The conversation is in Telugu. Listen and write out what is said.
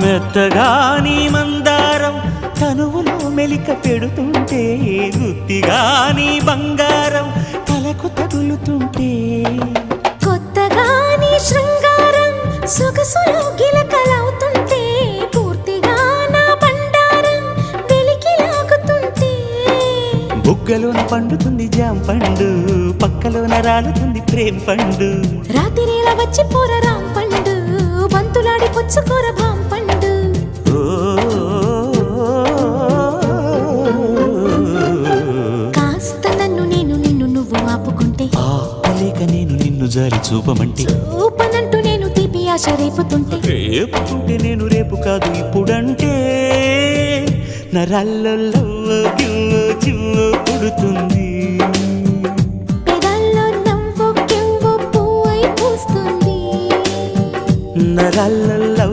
మెత్తగా నీ మందారం తనువులో మెలిక పెడుతుంటే, గుత్తిగా నీ బంగారం తలకు తగులుతుంటే, కొత్తగా నీ శృంగారం సొగసులో గిలకలవుతుంటే, పూర్తిగా నా బండారం వెలికి లాగుతుంటే, బుగ్గలోన పండుతుంది జాం పండు, పక్కలోన రాలుతుంది ప్రేమ పండు. రాత్రినేల వచ్చి పోర రాం పండు, బంతులాడి పుచ్చుకోర భాం పండు. కాస్త నన్ను నేను నిన్ను నువ్వు ఆపుకుంటే, ఆపలేక నేను నిన్ను జారి చూపమంటే, చూపనంటూ నేను తీపి ఆశ రేపుతుంటే, రేపుతుంటే నేను రేపు కాదు ఇప్పుడంటే, నరాల్లో గిల్లో చిల్లో పుడుతుంది, పెదాల్లో నవ్వు కెవ్వు పువ్వై పూస్తుంది. నరాల్లో